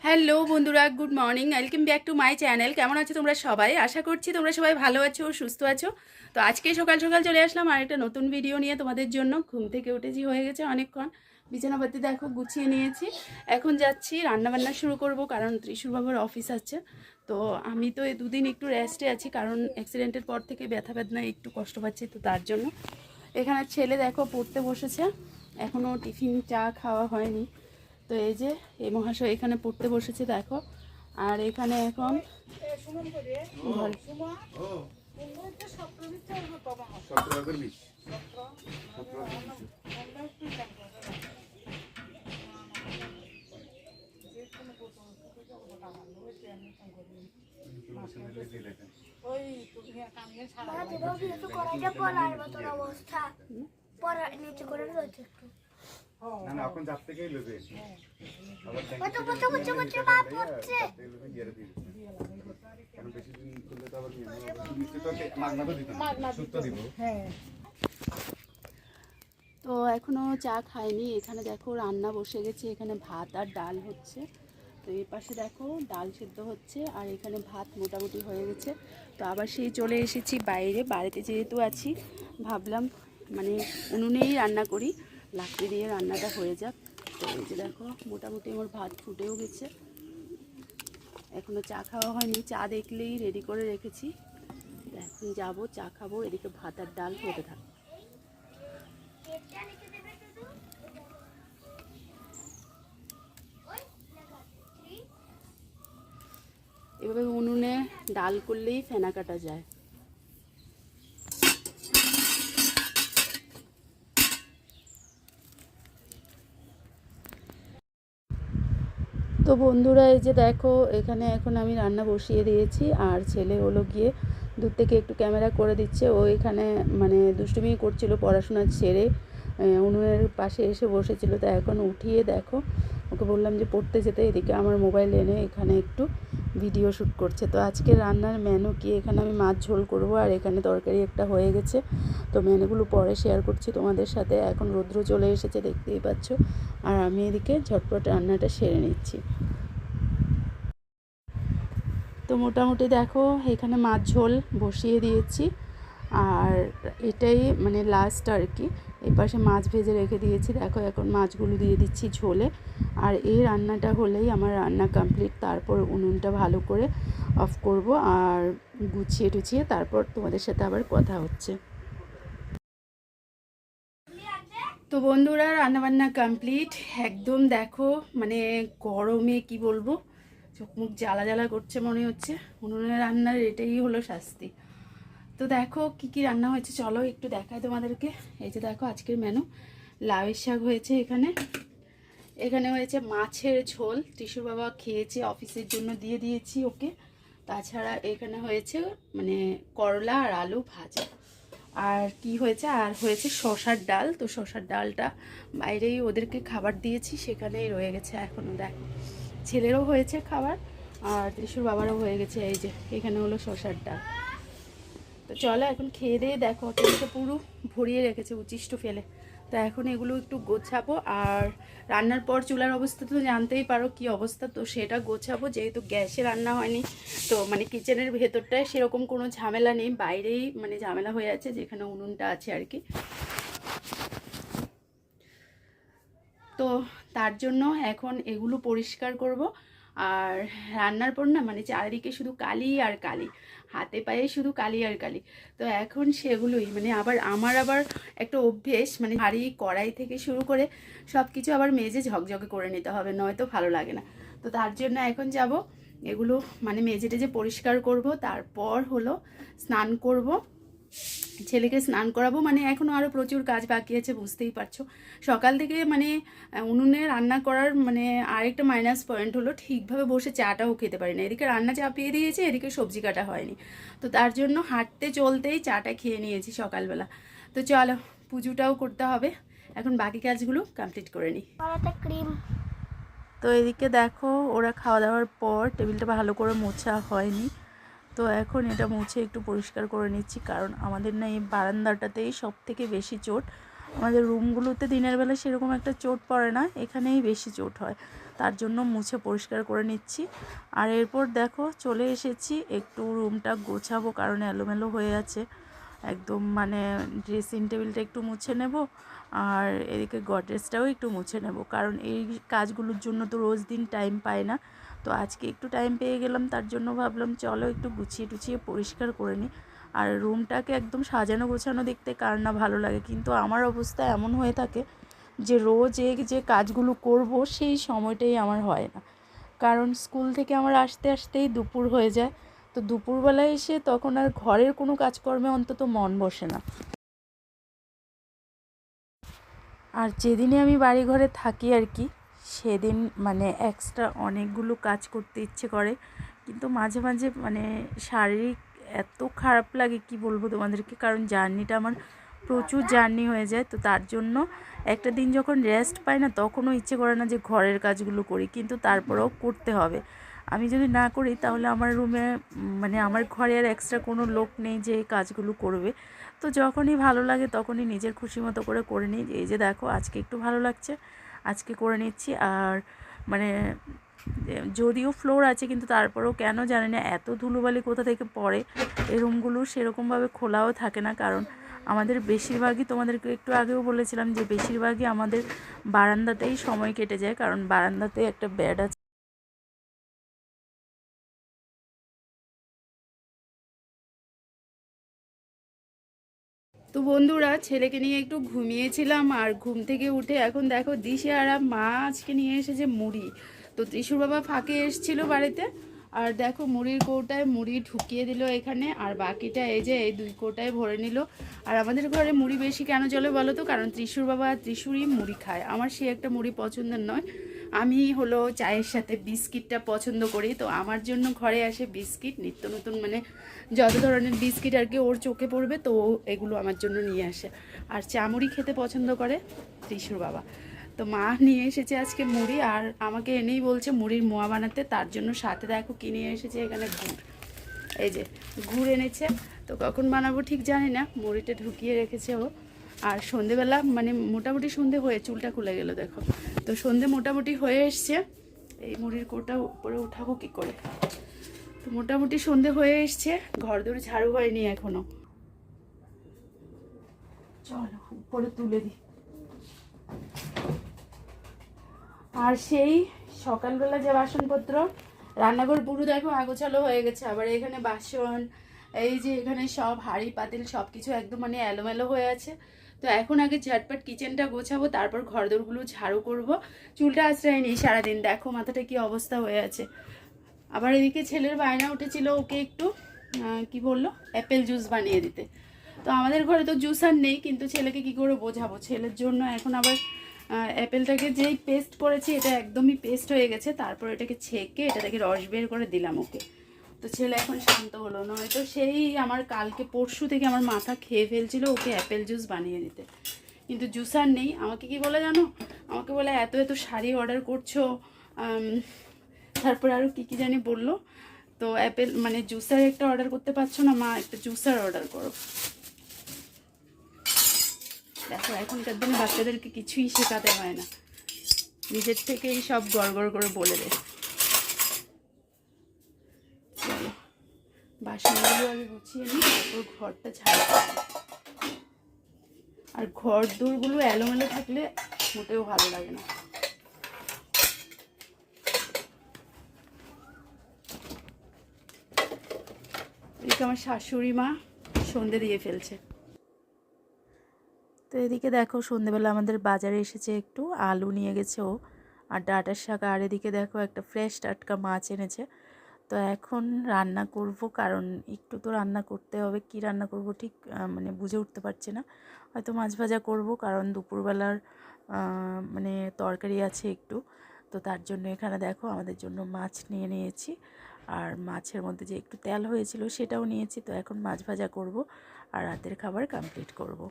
Hello বন্ধুরা, good morning, welcome back to my channel. কেমন আছো তোমরা সবাই? আশা করছি তোমরা সবাই ভালো আছো, সুস্থ আছো। তো আজকে সকাল সকাল চলে আসলাম আর একটা নতুন ভিডিও নিয়ে তোমাদের জন্য। ঘুম থেকে উঠেছি, হয়ে গেছে অনেকক্ষণ, বিছানাপাতি দেখো গুছিয়ে নিয়েছি। এখন যাচ্ছি রান্নাবান্না শুরু করব, কারণ ত্রিশুর বাবুর অফিস আছে। তো আমি তো এই দুদিন একটু রেস্টে আছি, কারণ অ্যাক্সিডেন্টের পর থেকে ব্যথা বেদনায় একটু কষ্ট পাচ্ছি, তো তার জন্য। এখানে ছেলে দেখো পড়তে বসেছে, এখনও টিফিন চা খাওয়া হয়নি। তো এই যে এই মহাশয় এখানে পড়তে বসেছে দেখো। আর এখানে এখন না না এখন যার থেকেই লবে কারণ বেশি দিন করলে তো আবার নিচে তো মাগনা তো দিতে সুদ তো দিব। তো এখনও চা খাইনি। এখানে দেখো রান্না বসে গেছে, এখানে ভাত আর ডাল হচ্ছে। তো এই পাশে দেখো ডাল সেদ্ধ হচ্ছে, আর এখানে ভাত মোটামুটি হয়ে গেছে। তো আবার সেই চলে এসেছি বাইরে, বাড়িতে যেহেতু আছি ভাবলাম মানে উনুনেই রান্না করি, লাকড়ি দিয়ে রান্নাটা হয়ে যাক। তো এই যে দেখো মোটামুটি আমার ভাত ফুটেও গেছে, এখনও চা খাওয়া হয়নি। চা দেখলেই রেডি করে রেখেছি, এখন যাবো চা খাবো, এদিকে ভাত আর ডাল হতে থাকবে। এভাবে উনুনে ডাল করলেই ফেনা কাটা যায়। তো বন্ধুরা এই যে দেখো এখানে এখন আমি রান্না বসিয়ে দিয়েছি, আর ছেলে হলো গিয়ে দূর থেকে একটু ক্যামেরা করে দিচ্ছে। ও এখানে মানে দুষ্টুমি করছিল, পড়াশোনা ছেড়ে উনুনের পাশে এসে বসেছিল। তো এখন উঠিয়ে দেখো ওকে বললাম যে পড়তে যেতে, এদিকে আমার মোবাইল এনে এখানে একটু ভিডিও শ্যুট করছে। তো আজকে রান্নার মেনু কি, এখানে আমি মাছ ঝোল করব, আর এখানে তরকারি একটা হয়ে গেছে। তো মেনুগুলো পরে শেয়ার করছি তোমাদের সাথে। এখন রৌদ্র চলে এসেছে দেখতেই পাচ্ছ, আর আমি এদিকে ঝটপট রান্নাটা সেরে নিচ্ছি। তো মোটামুটি দেখো এখানে মাছ ঝোল বসিয়ে দিয়েছি, আর এটাই মানে লাস্ট আর কি। এই পাশে মাছ ভেজে রেখে দিয়েছি, দেখো এখন মাছগুলো দিয়ে দিচ্ছি ঝোলে। আর এই রান্নাটা হলেই আমার রান্না কমপ্লিট। তারপর উনুনটা ভালো করে অফ করব, আর গুছিয়ে টুছিয়ে তারপর তোমাদের সাথে আবার কথা হচ্ছে। তো বন্ধুরা রান্নাবান্না কমপ্লিট একদম। দেখো মানে গরমে কি বলবো, চোখ মুখ জ্বালা জ্বালা করছে মনে হচ্ছে। উনুনে রান্নার এটাই হলো শাস্তি। তো দেখো কি কি রান্না হয়েছে চলো একটু দেখাই তোমাদেরকে। এই যে দেখো আজকের মেনু, লাউয়ের শাক হয়েছে, এখানে এখানে হয়েছে মাছের ঝোল, ত্রিশুর বাবা খেয়েছে, অফিসের জন্য দিয়ে দিয়েছি ওকে। তাছাড়া এখানে হয়েছে মানে করলা আর আলু ভাজা। আর কি হয়েছে, আর হয়েছে শসার ডাল। তো শসার ডালটা বাইরেই ওদেরকে খাবার দিয়েছি, সেখানেই রয়ে গেছে এখনও। দেখো ছেলেরও হয়েছে খাবার, আর ত্রিশুর বাবারও হয়ে গেছে। এই যে এখানে হলো শসার ডাল। তো চলো এখন খেয়ে দিয়ে দেখো টেবিলটা পুরো ভরিয়ে রেখেছে উচ্ছিষ্ট ফেলে। তো এখন এগুলো একটু গোছাবো, আর রান্নার পর চুলার অবস্থা তো জানতেই পারো কি অবস্থা, তো সেটা গোছাবো। যেহেতু গ্যাসে রান্না হয়নি, তো মানে কিচেনের ভেতরটায় সেরকম কোনো ঝামেলা নেই, বাইরেই মানে ঝামেলা হয়ে আছে যেখানে উনুনটা আছে আর কি। তো তার জন্য এখন এগুলো পরিষ্কার করব। আর রান্নার পর না মানে চারিদিকে শুধু কালি আর কালি, হাতে পায়ে শুধু কালি আর কালি। তো এখন সেগুলোই মানে আমার আবার একটা অভ্যেস, মানে হাঁড়ি কড়াই থেকে শুরু করে সব কিছু আবার মেজে ঝকঝকে করে নিতে হবে, নয়তো ভালো লাগে না। তো তার জন্য এখন যাব এগুলো মানে মেজে টেজে পরিষ্কার করব, তারপর হলো স্নান করব, ছেলেকে স্নান করাবো। মানে এখনও আরও প্রচুর কাজ বাকি আছে, বুঝতেই পারছো। সকাল থেকে মানে উনুনে রান্না করার মানে আরেকটা মাইনাস পয়েন্ট হলো ঠিকভাবে বসে চাটাও খেতে পারি না। এদিকে রান্না চাপিয়ে দিয়েছে, এদিকে সবজি কাটা হয়নি। তো তার জন্য হাঁটতে চলতেই চাটা খেয়ে নিয়েছি সকালবেলা। তো চলো পুজোটাও করতে হবে, এখন বাকি কাজগুলো কমপ্লিট করে নিই। ক্রিম। তো এদিকে দেখো ওরা খাওয়া দাওয়ার পর টেবিলটা ভালো করে মোছা হয়নি, তো এখন এটা মুছে একটু পরিষ্কার করে নিচ্ছি। কারণ আমাদের না এই বারান্দাটাতেই সব থেকে বেশি চোট। আমাদের রুমগুলোতে দিনের বেলা সেরকম একটা চোট পড়ে না, এখানেই বেশি চোট হয়। তার জন্য মুছে পরিষ্কার করে নিচ্ছি। আর এরপর দেখো চলে এসেছি, একটু রুমটা গোছাবো কারণ এলোমেলো হয়ে আছে একদম, মানে ড্রেসিং টেবিলটা একটু মুছে নেব আর এদিকে গডরেজটাও একটু মুছে নেব, কারণ এই কাজগুলোর জন্য তো রোজ দিন টাইম পাই না। তো আজকে একটু টাইম পেয়ে গেলাম, তার জন্য ভাবলাম চলো একটু গুছিয়ে টুছিয়ে পরিষ্কার করে নিই। আর রুমটাকে একদম সাজানো গোছানো দেখতে কার না ভালো লাগে, কিন্তু আমার অবস্থা এমন হয়ে থাকে যে রোজ যে কাজগুলো করব সেই সময়টাই আমার হয় না, কারণ স্কুল থেকে আমার আসতে আসতেই দুপুর হয়ে যায়। তো দুপুরবেলায় এসে তখন আর ঘরের কোনো কাজকর্মে অন্তত মন বসে না। আর যেদিনে আমি বাড়ি ঘরে থাকি আর কি, সেদিন মানে এক্সট্রা অনেকগুলো কাজ করতে ইচ্ছে করে, কিন্তু মাঝে মাঝে মানে শারীরিক এত খারাপ লাগে কি বলবো তোমাদেরকে, কারণ জার্নিটা আমার প্রচুর জার্নি হয়ে যায়। তো তার জন্য একটা দিন যখন রেস্ট পাই না, তখনও ইচ্ছে করে না যে ঘরের কাজগুলো করি, কিন্তু তারপরেও করতে হবে। আমি যদি না করি তাহলে আমার রুমে মানে আমার ঘরে আর এক্সট্রা কোনো লোক নেই যে এই কাজগুলো করবে। তো যখনই ভালো লাগে তখনই নিজের খুশি মতো করে নিই। এই যে দেখো আজকে একটু ভালো লাগছে, আজকে করে নিচ্ছি। আর মানে যদিও ফ্লোর আছে, কিন্তু তারপরেও কেন জানি না এত ধুলোবালি কোথা থেকে পড়ে। এই রুমগুলো সেরকমভাবে খোলাও থাকে না, কারণ আমাদের বেশিরভাগই, তোমাদেরকে একটু আগেও বলেছিলাম যে বেশিরভাগই আমাদের বারান্দাতেই সময় কেটে যায়, কারণ বারান্দাতে একটা বেড আছে। তো বন্ধুরা, ছেলেকে নিয়ে একটু ঘুমিয়েছিলাম, আর ঘুম থেকে উঠে এখন দেখো দিশে আর মা আজকে নিয়ে এসেছে মুড়ি। তো ত্রিশুর বাবা ফাঁকে এসেছিল বাড়িতে, আর দেখো মুড়ির কৌটায় মুড়ি ঢুকিয়ে দিল এখানে, আর বাকিটা এই যে এই 2 কৌটায় ভরে নিল। আর আমাদের ঘরে মুড়ি বেশি কেন চলে বলো তো, কারণ ত্রিশুর বাবা আর ত্রিশুরই মুড়ি খায়, আমার সে একটা মুড়ি পছন্দের নয়। আমি হলো চায়ের সাথে বিস্কিটটা পছন্দ করি, তো আমার জন্য ঘরে আসে বিস্কিট নিত্য নতুন, মানে যত ধরনের বিস্কিট আর কি ওর চোখে পড়বে তো এগুলো আমার জন্য নিয়ে আসে। আর চা মুড়ি খেতে পছন্দ করে ত্রিশুর বাবা। তো মা নিয়ে এসেছে আজকে মুড়ি, আর আমাকে এনেই বলছে মুড়ির মোয়া বানাতে, তার জন্য সাথে দেখো কি নিয়ে এসেছে এখানে গুড়। এই যে গুড় এনেছে, তো কখন বানাবো ঠিক জানি না, মুড়িটা ঢুকিয়ে রেখেছে ও। আর সন্ধেবেলা মানে মোটামুটি সন্ধে হয়ে, চুলটা খুলে গেল দেখো, তো সন্ধে মোটামুটি হয়ে এসছে। এই মুড়ির কোটা উপরে উঠাবো কি করে, তো মোটামুটি সন্ধে হয়ে এসছে, ঘর দৌড় ঝাড়ু হয়নি এখনো। চলো উপরে তুলে দিই। আর সেই সকালবেলা যে বাসনপত্র, রান্নাঘর পুরো দেখো আগোছালো হয়ে গেছে, আবার এখানে বাসন, এই যে এখানে সব হাঁড়ি পাতিল সব কিছু একদম মানে এলোমেলো হয়ে আছে। তো এখন আগে ঝটপট কিচেনটা গোছাবো, তারপর ঘরদোরগুলো ঝাড়ু করব। চুলটা আশ্রয় নেই সারাদিন, দেখো মাথাটা কি অবস্থা হয়ে আছে। আবার এদিকে ছেলের বায়না উঠেছিল ওকে একটু কি বললো অ্যাপেল জুস বানিয়ে দিতে। তো আমাদের ঘরে তো জুসার নেই, কিন্তু ছেলেকে কি করে বোঝাবো, ছেলের জন্য এখন আবার অ্যাপেলটাকে যেই পেস্ট করেছি এটা একদমই পেস্ট হয়ে গেছে, তারপর এটাকে ছেঁকে এটা থেকে রস বের করে দিলাম ওকে। তো ছেলে এখন শান্ত হলো, নয়তো সেই আমার কালকে পরশু থেকে আমার মাথা খেয়ে ফেলছিল ওকে অ্যাপেল জুস বানিয়ে দিতে, কিন্তু জুসার নেই। আমাকে কি বলে জানো, আমাকে বলে এত এত শাড়ি অর্ডার করছো, তারপর আরও কী জানি বললো। তো অ্যাপেল মানে জুসার একটা অর্ডার করতে পারছো না মা, একটা জুসার অর্ডার করো। দেখো এখনকার দিনে বাচ্চাদেরকে কিছুই শেখাতে হয় না, নিজের থেকেই সব গড়গড় করে বলে দেয়। চলো বাসনগুলো আগে গুছিয়ে নিই, তারপর ঘরটা ঝাড়ু করবো। আর ঘর দোরগুলো এলোমেলো থাকলে মোটেও ভালো লাগে না। এদিকে আমার শাশুড়ি মা সন্ধে দিয়ে ফেলছে। তো এদিকে দেখো সন্ধেবেলা আমাদের বাজারে এসেছে, একটু আলু নিয়ে গেছে ও, আর ডাঁটার শাক, আর এদিকে দেখো একটা ফ্রেশ টাটকা মাছ এনেছে। তো এখন রান্না করব, কারণ একটু তো রান্না করতে হবে, কি রান্না করব ঠিক মানে বুঝে উঠতে পারছি না। হয়তো মাছ ভাজা করব, কারণ দুপুরবেলার মানে তরকারি আছে একটু, তো তার জন্য এখানে দেখো আমাদের জন্য মাছ নিয়ে নিয়েছি। আর মাছের মধ্যে যে একটু তেল হয়েছিল সেটাও নিয়েছি। তো এখন মাছ ভাজা করব আর রাতের খাবার কমপ্লিট করব।